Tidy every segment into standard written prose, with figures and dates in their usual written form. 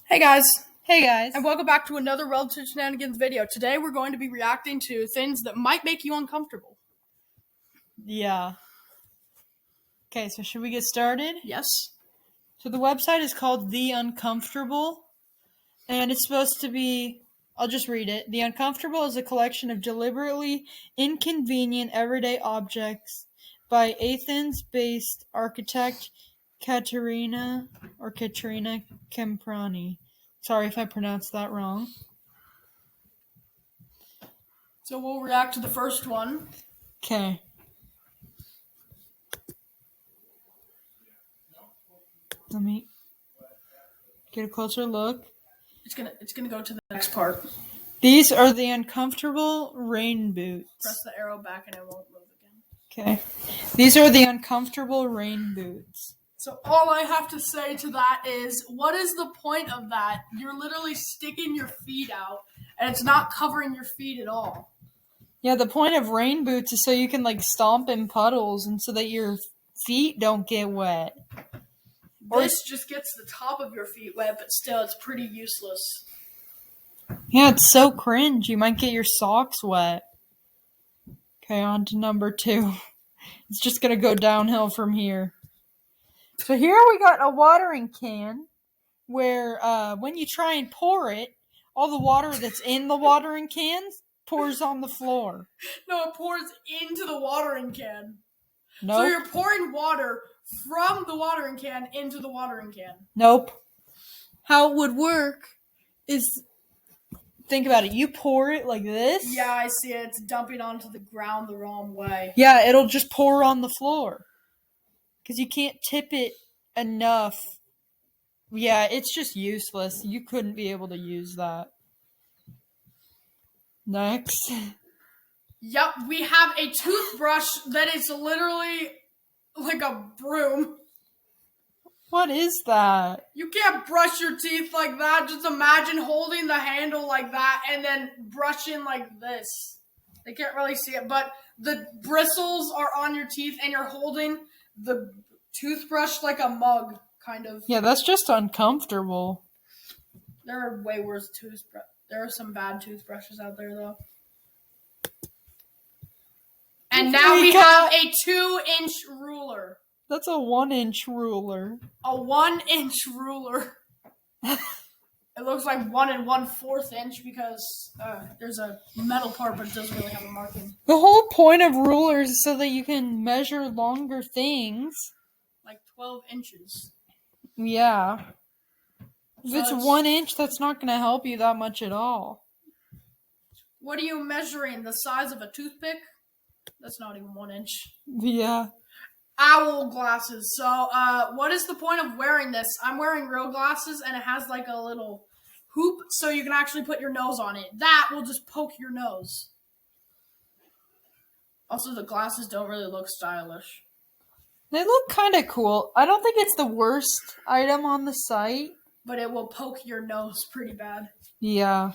Hey guys, Hey guys. and welcome back to another Relative Shenanigans video. Today we're going to be reacting to things that might make you uncomfortable. Yeah. Okay, so should we get started? Yes? So the website is called The Uncomfortable, and it's supposed to be, I'll just read it. The Uncomfortable is a collection of deliberately inconvenient everyday objects by Athens-based architect Katerina Kemprani. Sorry if I pronounced that wrong. So we'll react to the first one. Okay. Let me get a closer look. It's gonna go to the next part. These are the uncomfortable rain boots. Press the arrow back and it won't move again. Okay. These are the uncomfortable rain boots. So all I have to say to that is, what is the point of that? You're literally sticking your feet out, and it's not covering your feet at all. Yeah, the point of rain boots is so you can stomp in puddles and so that your feet don't get wet. This just gets the top of your feet wet, but still it's pretty useless. Yeah, it's so cringe. You might get your socks wet. Okay, on to number 2. It's just going to go downhill from here. So here we got a watering can where when you try and pour it, all the water that's in the watering can pours on the floor. No, it pours into the watering can. Nope. So you're pouring water from the watering can into the watering can. Nope. How it would work is, think about it. You pour it like this. Yeah, I see it. It's dumping onto the ground the wrong way. Yeah, it'll just pour on the floor. Because you can't tip it enough. Yeah, it's just useless. You couldn't be able to use that. Next. Yep, we have a toothbrush that is literally like a broom. What is that? You can't brush your teeth like that. Just imagine holding the handle like that and then brushing like this. They can't really see it, but the bristles are on your teeth and you're holding the toothbrush like a mug, kind of. Yeah, that's just uncomfortable. There are way worse toothbrushes. There are some bad toothbrushes out there, though. And now we have a 2-inch ruler. That's a 1-inch ruler. A 1-inch ruler. It looks like 1 1/4 inch because there's a metal part, but it doesn't really have a marking. The whole point of rulers is so that you can measure longer things. Like 12 inches. Yeah. If So it's 1 inch, that's not going to help you that much at all. What are you measuring? The size of a toothpick? That's not even 1 inch. Yeah. Owl glasses. So, what is the point of wearing this? I'm wearing real glasses, and it has like a little hoop, so you can actually put your nose on it. That will just poke your nose. Also, the glasses don't really look stylish. They look kind of cool. I don't think it's the worst item on the site. But it will poke your nose pretty bad. Yeah.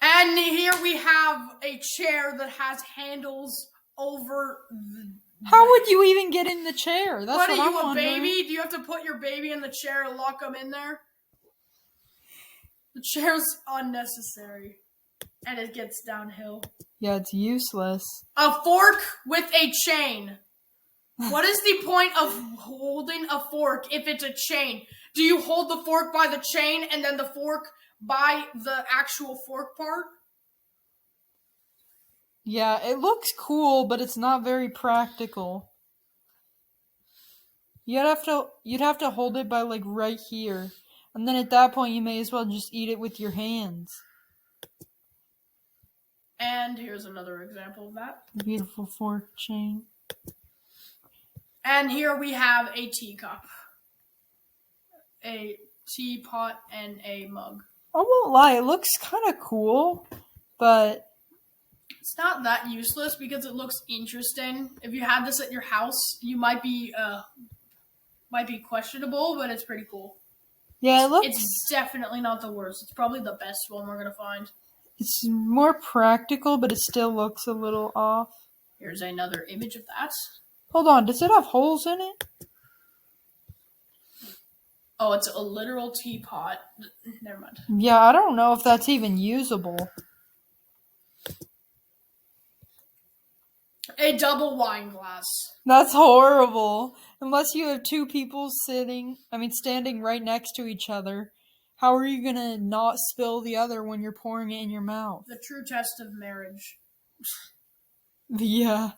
And here we have a chair that has handles over the... How would you even get in the chair? That's what what are I'm you, a wondering. baby? Do you have to put your baby in the chair and lock them in there? The chair's unnecessary. And it gets downhill. Yeah, it's useless. A fork with a chain. What is the point of holding a fork if it's a chain? Do you hold the fork by the chain and then the fork by the actual fork part? Yeah, it looks cool, but it's not very practical. You'd have to hold it by right here. And then at that point you may as well just eat it with your hands. And here's another example of that. The beautiful fork chain. And here we have a teacup. A teapot and a mug. I won't lie, it looks kind of cool, but it's not that useless because it looks interesting. If you had this at your house, you might be questionable, but it's pretty cool. Yeah, it's definitely not the worst. It's probably the best one we're gonna find. It's more practical, but it still looks a little off. Here's another image of that. Hold on, does it have holes in it? Oh, it's a literal teapot. Never mind. Yeah, I don't know if that's even usable. A double wine glass. That's horrible. Unless you have two people standing right next to each other. How are you gonna not spill the other when you're pouring it in your mouth? The true test of marriage. Yeah.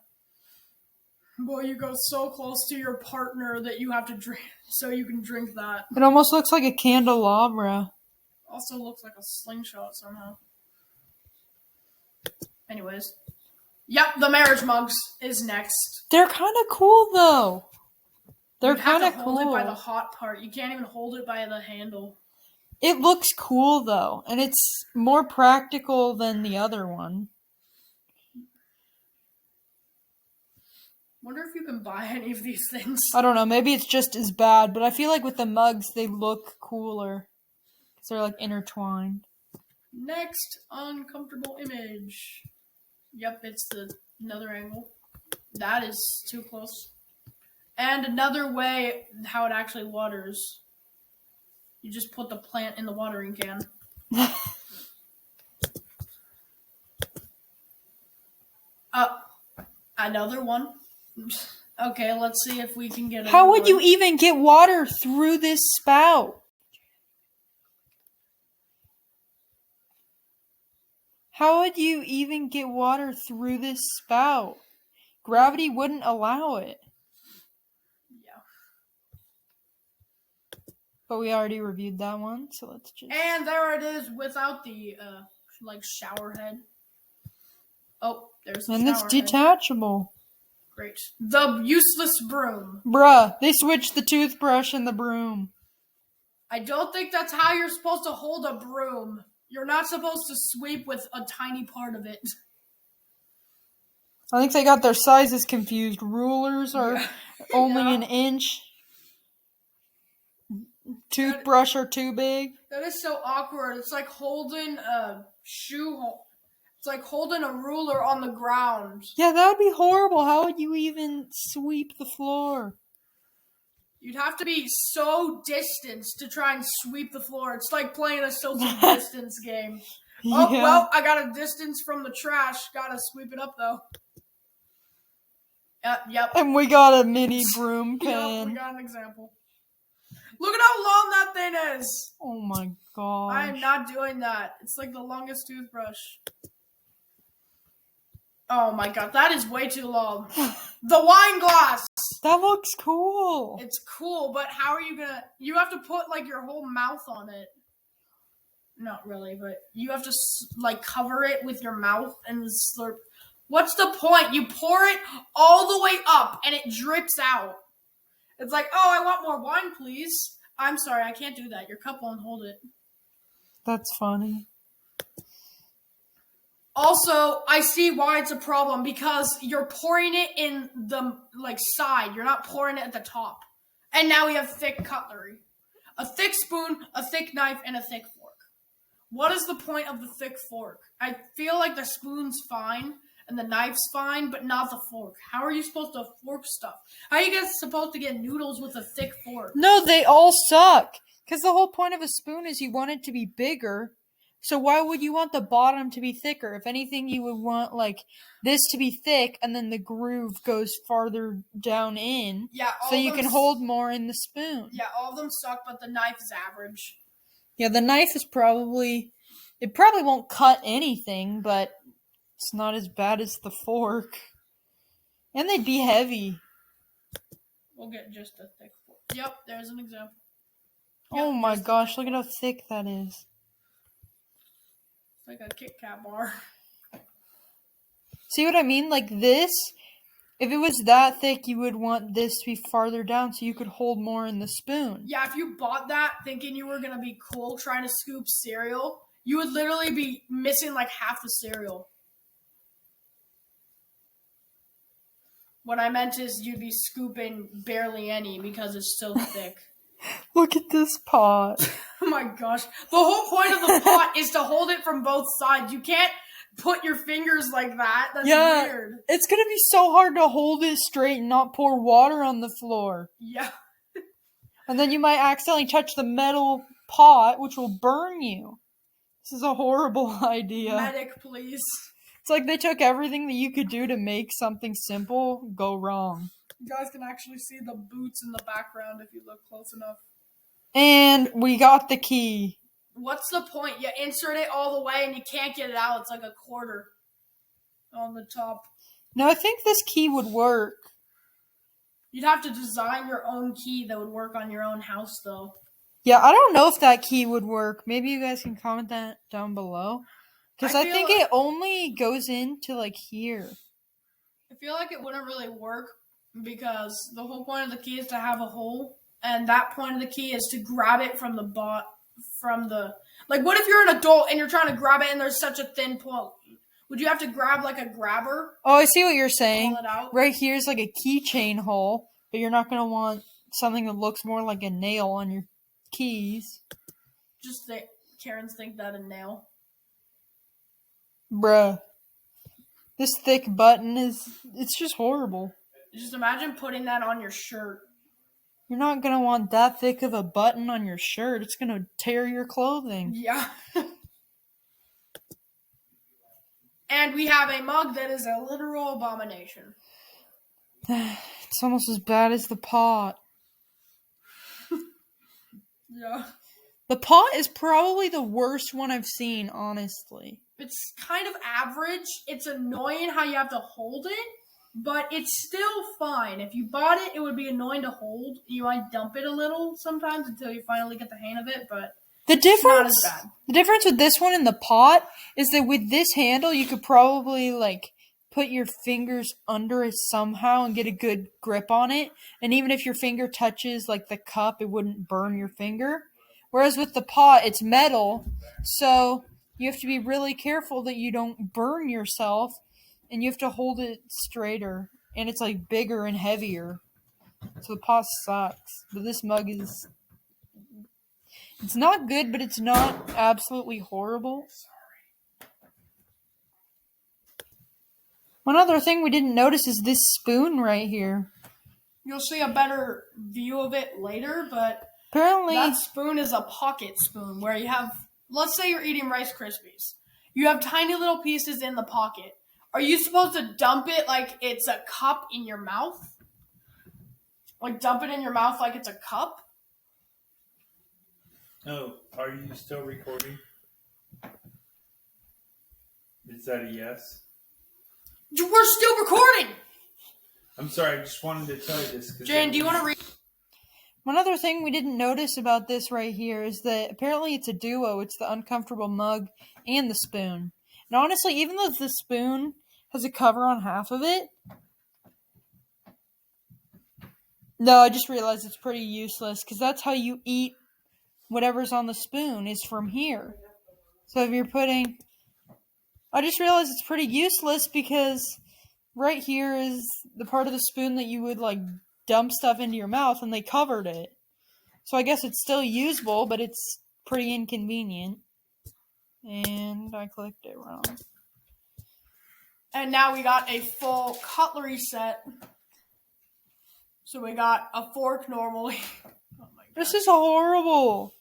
Boy, you go so close to your partner that you have to drink, so you can drink that. It almost looks like a candelabra. Also looks like a slingshot somehow. Anyways. Yep, the marriage mugs is next. They're kind of cool, though. They're You have kind to of hold cool. it by the hot part. You can't even hold it by the handle. It looks cool, though, and it's more practical than the other one. Wonder if you can buy any of these things. I don't know, maybe it's just as bad, but I feel like with the mugs, they look cooler. Because they're, like, intertwined. Next uncomfortable image. Yep, it's another angle. That is too close. And another way how it actually waters. You just put the plant in the watering can. Another one. Okay, let's see if we can get it. How would you even get water through this spout? How would you even get water through this spout? Gravity wouldn't allow it. Yeah. But we already reviewed that one, so let's just... And there it is without the, shower head. Oh, there's the And it's shower head. detachable. Great. The useless broom. Bruh, they switched the toothbrush and the broom. I don't think that's how you're supposed to hold a broom. You're not supposed to sweep with a tiny part of it. I think they got their sizes confused. Rulers are only an inch. Toothbrush are too big. That is so awkward. It's like holding a shoe hole. It's like holding a ruler on the ground. Yeah, that would be horrible. How would you even sweep the floor? You'd have to be so distanced to try and sweep the floor. It's like playing a social distance game. Oh, Yeah. well, I got a distance from the trash. Gotta sweep it up, though. Yep. And we got a mini broom Yep, can. we got an example. Look at how long that thing is. Oh my gosh. I am not doing that. It's like the longest toothbrush. Oh my god, that is way too long. The wine glass! That looks cool. It's cool, but how are you gonna... You have to put, like, your whole mouth on it. Not really, but you have to, like, cover it with your mouth and slurp. What's the point? You pour it all the way up, and it drips out. It's like, oh, I want more wine, please. I'm sorry, I can't do that. Your cup won't hold it. That's funny. Also, I see why it's a problem, because you're pouring it in the, like, side. You're not pouring it at the top. And now we have thick cutlery. A thick spoon, a thick knife, and a thick fork. What is the point of the thick fork? I feel like the spoon's fine, and the knife's fine, but not the fork. How are you supposed to fork stuff? How are you guys supposed to get noodles with a thick fork? No, they all suck. Because the whole point of a spoon is you want it to be bigger. So why would you want the bottom to be thicker? If anything, you would want, like, this to be thick, and then the groove goes farther down in. Yeah, so you can hold more in the spoon. Yeah, all of them suck, but the knife is average. Yeah, the knife is probably... It probably won't cut anything, but it's not as bad as the fork. And they'd be heavy. We'll get just a thick fork. Yep, there's an example. Oh my gosh, look at how thick that is. Like a Kit Kat bar. See what I mean? Like this, if it was that thick, you would want this to be farther down so you could hold more in the spoon. Yeah, if you bought that thinking you were going to be cool trying to scoop cereal, you would literally be missing like half the cereal. What I meant is you'd be scooping barely any because it's so thick. Look at this pot. Oh my gosh. The whole point of the pot is to hold it from both sides. You can't put your fingers like that. That's weird. It's going to be so hard to hold it straight and not pour water on the floor. Yeah. And then you might accidentally touch the metal pot, which will burn you. This is a horrible idea. Medic, please. It's like they took everything that you could do to make something simple go wrong. You guys can actually see the boots in the background if you look close enough. And we got the key. What's the point? You insert it all the way and you can't get it out. It's like a quarter on the top. No, I think this key would work. You'd have to design your own key that would work on your own house, though. Yeah, I don't know if that key would work. Maybe you guys can comment that down below. Because I think it only goes into, like, here. I feel like it wouldn't really work because the whole point of the key is to have a hole. And that point of the key is to grab it from the like, what if you're an adult and you're trying to grab it and there's such a thin point? Would you have to grab, like, a grabber? Oh, I see what you're saying. Pull it out? Right here's, like, a keychain hole. But you're not going to want something that looks more like a nail on your keys. Just think, Karens think that a nail. Bruh. This thick button it's just horrible. Just imagine putting that on your shirt. You're not going to want that thick of a button on your shirt. It's going to tear your clothing. Yeah. And we have a mug that is a literal abomination. It's almost as bad as the pot. Yeah. The pot is probably the worst one I've seen, honestly. It's kind of average. It's annoying how you have to hold it, but it's still fine. If you bought it, it would be annoying to hold. You might dump it a little sometimes until you finally get the hang of it, but it's not as bad. The difference with this one and the pot is that with this handle, you could probably, like, put your fingers under it somehow and get a good grip on it. And even if your finger touches, like, the cup, it wouldn't burn your finger. Whereas with the pot, it's metal, so you have to be really careful that you don't burn yourself, and you have to hold it straighter. And it's, like, bigger and heavier. So the pot sucks. But this mug is... It's not good, but it's not absolutely horrible. One other thing we didn't notice is this spoon right here. You'll see a better view of it later, but Apparently, that spoon is a pocket spoon where you have, let's say you're eating Rice Krispies. You have tiny little pieces in the pocket. Are you supposed to dump it like it's a cup in your mouth? Like dump it in your mouth like it's a cup? Oh, are you still recording? Is that a yes? We're still recording! I'm sorry, I just wanted to tell you this. Jane, do you want to read? one other thing we didn't notice about this right here is that apparently it's a duo. It's the uncomfortable mug and the spoon. And honestly, even though the spoon has a cover on half of it, no, I just realized it's pretty useless because that's how you eat whatever's on the spoon is from here. So if you're putting... I just realized it's pretty useless because right here is the part of the spoon that you would, like, dump stuff into your mouth, and they covered it. So I guess it's still usable, but it's pretty inconvenient. And I clicked it wrong. And now we got a full cutlery set. So we got a fork normally. Oh my god. This is horrible.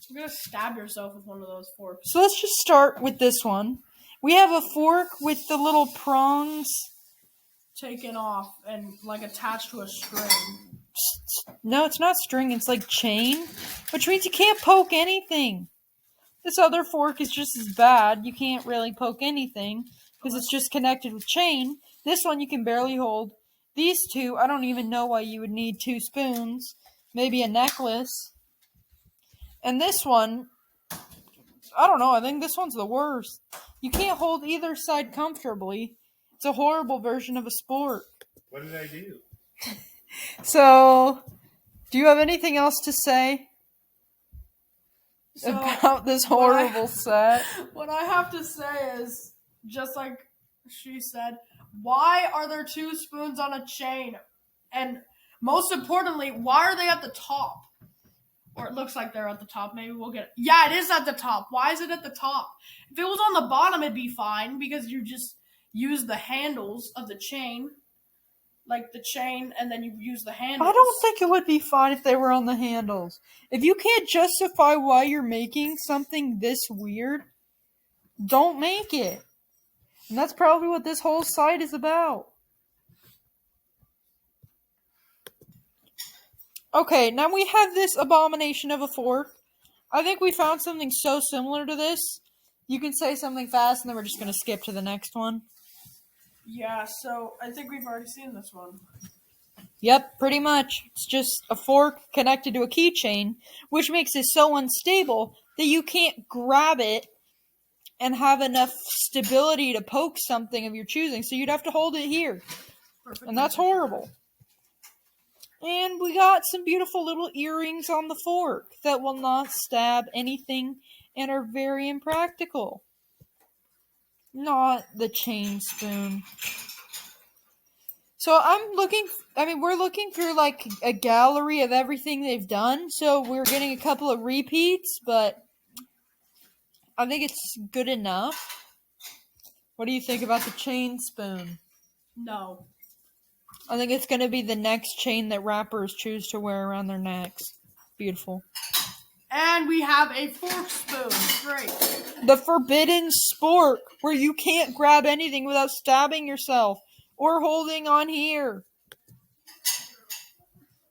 You're gonna stab yourself with one of those forks. So let's just start with this one. We have a fork with the little prongs Taken off and like attached to a string. No, it's not string, it's like chain, which means you can't poke anything. This other fork is just as bad. You can't really poke anything because it's just connected with chain. This one you can barely hold. These two, I don't even know why you would need two spoons. Maybe a necklace. And this one, I don't know, I think this one's the worst. You can't hold either side comfortably. It's a horrible version of a sport. What did I do? So, do you have anything else to say So, about this horrible set? What I have to say is, just like she said, why are there two spoons on a chain? And most importantly, why are they at the top? Or it looks like they're at the top. Maybe we'll get it. Yeah, it is at the top. Why is it at the top? If it was on the bottom, it'd be fine because you just use the handles of the chain. like the chain, and then you use the handles. I don't think it would be fine if they were on the handles. If you can't justify why you're making something this weird, don't make it. And that's probably what this whole site is about. Okay, now we have this abomination of a fork. I think we found something so similar to this. You can say something fast, and then we're just going to skip to the next one. Yeah, so I think we've already seen this one. Yep, pretty much. It's just a fork connected to a keychain, which makes it so unstable that you can't grab it and have enough stability to poke something of your choosing, so you'd have to hold it here. Perfect. And that's horrible. And we got some beautiful little earrings on the fork that will not stab anything and are very impractical. Not the chain spoon. So we're looking through like a gallery of everything they've done. So we're getting a couple of repeats, but I think it's good enough. What do you think about the chain spoon? No. I think it's going to be the next chain that rappers choose to wear around their necks. Beautiful. And we have a fork spoon. Great. The forbidden sport where you can't grab anything without stabbing yourself or holding on here.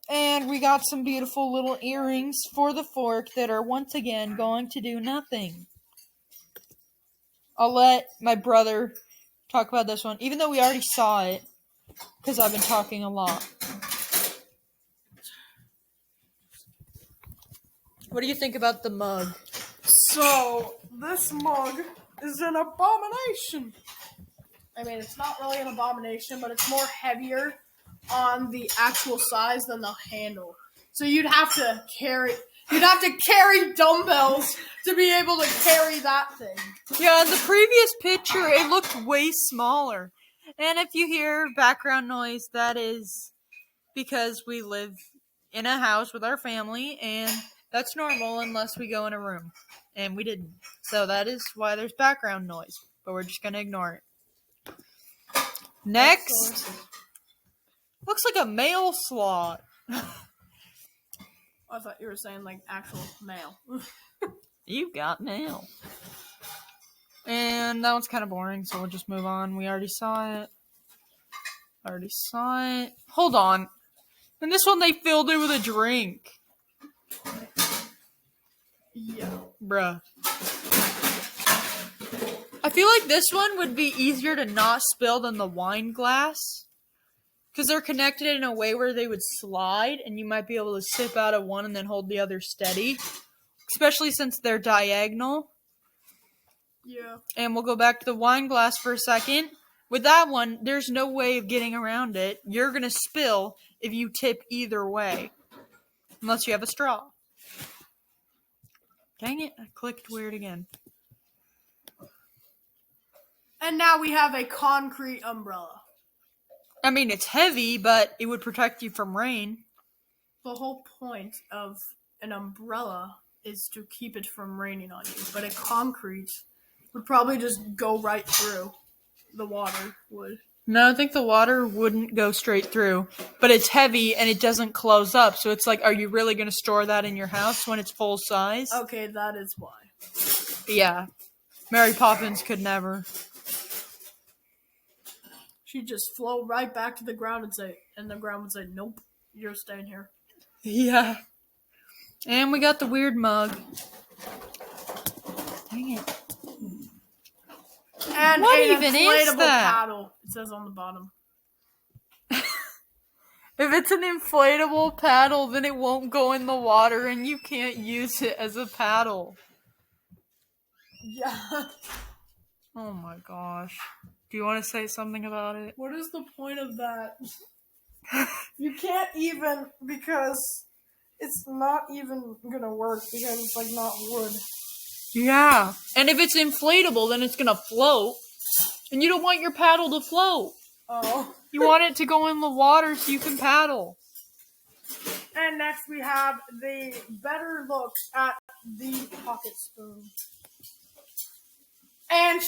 And we got some beautiful little earrings for the fork that are once again going to do nothing. I'll let my brother talk about this one, even though we already saw it, because I've been talking a lot. What do you think about the mug? So, this mug is an abomination. I mean, it's not really an abomination, but it's more heavier on the actual size than the handle. So you'd have to carry dumbbells to be able to carry that thing. Yeah, in the previous picture, it looked way smaller. And if you hear background noise, that is because we live in a house with our family, and that's normal unless we go in a room. And we didn't. So that is why there's background noise. But we're just going to ignore it. Next. Looks like a mail slot. I thought you were saying, like, actual mail. You got mail. And that one's kind of boring, so we'll just move on. We already saw it. Hold on. And this one, they filled it with a drink. Yeah. Bruh. I feel like this one would be easier to not spill than the wine glass. Because they're connected in a way where they would slide, and you might be able to sip out of one and then hold the other steady. Especially since they're diagonal. Yeah. And we'll go back to the wine glass for a second. With that one, there's no way of getting around it. You're going to spill if you tip either way. Unless you have a straw. Dang it, I clicked weird again. And now we have a concrete umbrella. I mean, it's heavy, but it would protect you from rain. The whole point of an umbrella is to keep it from raining on you. But a concrete would probably just go right through. The water would. No, I think the water wouldn't go straight through. But it's heavy and it doesn't close up. So it's like, are you really going to store that in your house when it's full size? Okay, that is why. Yeah. Mary Poppins could never. She'd just flow right back to the ground and the ground would say, nope, you're staying here. Yeah. And we got the weird mug. Dang it. And What an even is inflatable that? paddle. It says on the bottom. If it's an inflatable paddle, then it won't go in the water and you can't use it as a paddle. Yeah. Oh my gosh. Do you want to say something about it? What is the point of that? You can't even, because it's not even gonna work because it's like not wood. Yeah. And if it's inflatable, then it's going to float. And you don't want your paddle to float. Oh. You want it to go in the water so you can paddle. And next we have the better look at the pocket spoon. And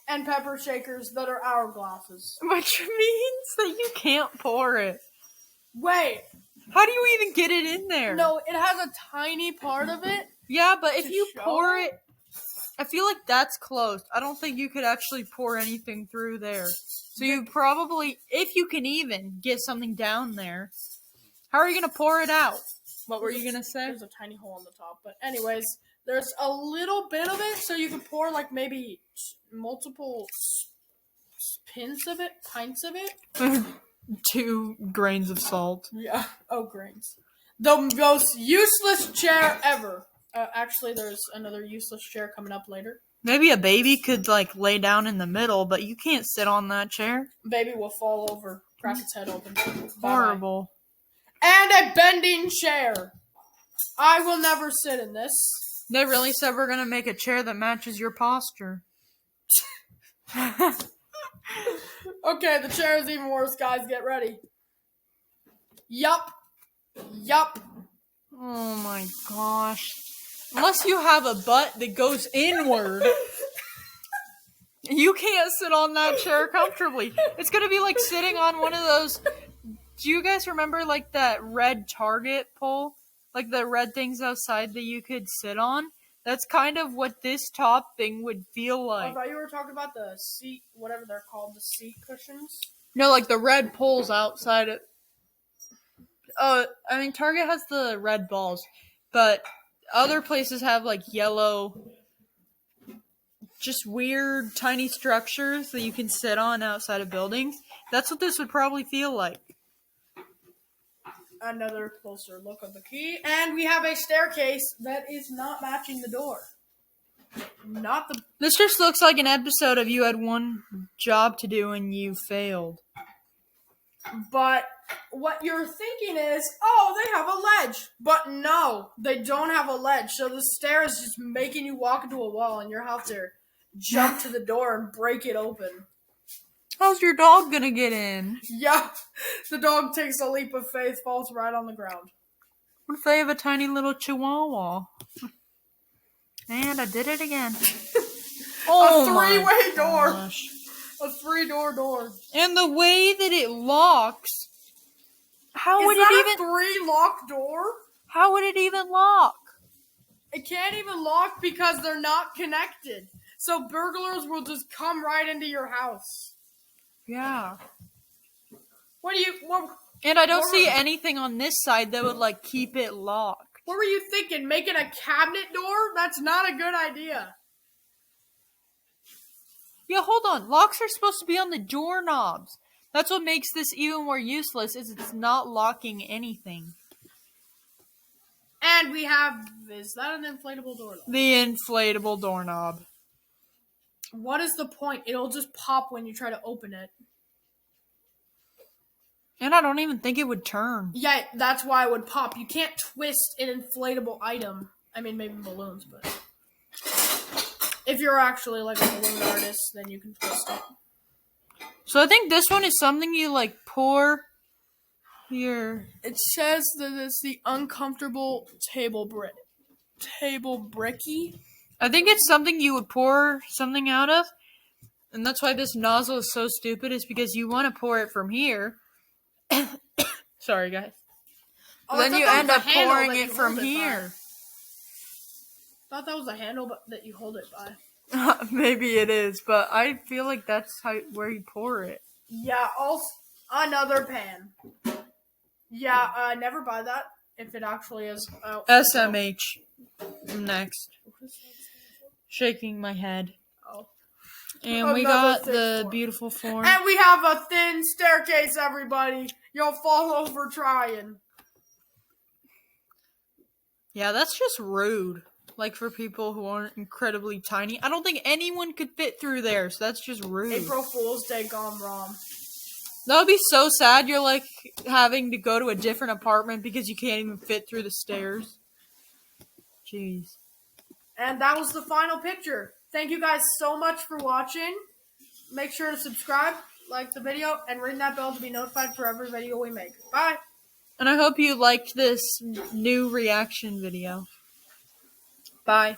and pepper shakers that are hourglasses. Which means that you can't pour it. Wait, How do you even get it in there? no, it has a tiny part of it. Yeah, but if To you show pour it? it, I feel like that's closed. I don't think you could actually pour anything through there. So you probably, if you can even get something down there, how are you going to pour it out? What were you going to say? There's a tiny hole on the top. But anyways, there's a little bit of it, so you can pour like maybe multiple pints of it. 2 grains of salt. Yeah. Oh, grains. The most useless chair ever. Actually, there's another useless chair coming up later. Maybe a baby could like lay down in the middle, but you can't sit on that chair. Baby will fall over, crack its head open. Bye-bye. Horrible. And a bending chair. I will never sit in this. They really said we're going to make a chair that matches your posture. Okay, the chair is even worse, guys. Get ready. Yup. Oh my gosh. Unless you have a butt that goes inward, you can't sit on that chair comfortably. It's gonna be like sitting on one of those. Do you guys remember like that red Target pole? Like the red things outside that you could sit on? That's kind of what this top thing would feel I like. thought you were talking about the seat, whatever they're called, the seat cushions. No, like the red poles outside it. I mean, Target has the red balls, but other places have like yellow, just weird tiny structures that you can sit on outside of buildings. That's what this would probably feel like. Another closer look of the key. And we have a staircase that is not matching the door. Not the... This just looks like an episode of You Had One Job to Do and You Failed. But what you're thinking is, oh, they have a ledge. But no, they don't have a ledge. So the stair is just making you walk into a wall and you have to jump to the door and break it open. How's your dog gonna get in? Yeah, the dog takes a leap of faith, falls right on the ground. What if they have a tiny little chihuahua? And I did it again. A three-way door. Gosh. A three-door door. And the way that it locks, how would Is that it a even? three-lock door? How would it even lock? It can't even lock because they're not connected. So burglars will just come right into your house. Yeah. What And I don't see anything on this side that would like keep it locked. were you thinking? Making a cabinet door? That's not a good idea. Yeah, hold on. Locks are supposed to be on the doorknobs. That's what makes this even more useless, is it's not locking anything. And we have, is that an inflatable door? The inflatable doorknob. What is the point? It'll just pop when you try to open it. And I don't even think it would turn. Yeah, that's why it would pop. You can't twist an inflatable item. I mean, maybe balloons, but if you're actually like a balloon artist, then you can twist it. So I think this one is something you like pour here. It says that it's the uncomfortable table bricky. I think it's something you would pour something out of. And that's why this nozzle is so stupid, is because you want to pour it from here. Sorry, guys. Oh, Then I you thought that end was up a handle pouring that it you from hold by. here. Thought that was a handle that you hold it by. Maybe it is, but I feel like that's where you pour it. Yeah, also another pan. Yeah, never buy that if it actually is. SMH. Next. Shaking my head. Oh. And we Another got thick the form. beautiful form. And we have a thin staircase, everybody. You'll fall over trying. Yeah, that's just rude. Like, for people who aren't incredibly tiny. I don't think anyone could fit through there, so that's just rude. April Fool's Day gone wrong. That would be so sad. You're, like, having to go to a different apartment because you can't even fit through the stairs. Jeez. And that was the final picture. Thank you guys so much for watching. Make sure to subscribe, like the video, and ring that bell to be notified for every video we make. Bye! And I hope you liked this new reaction video. Bye.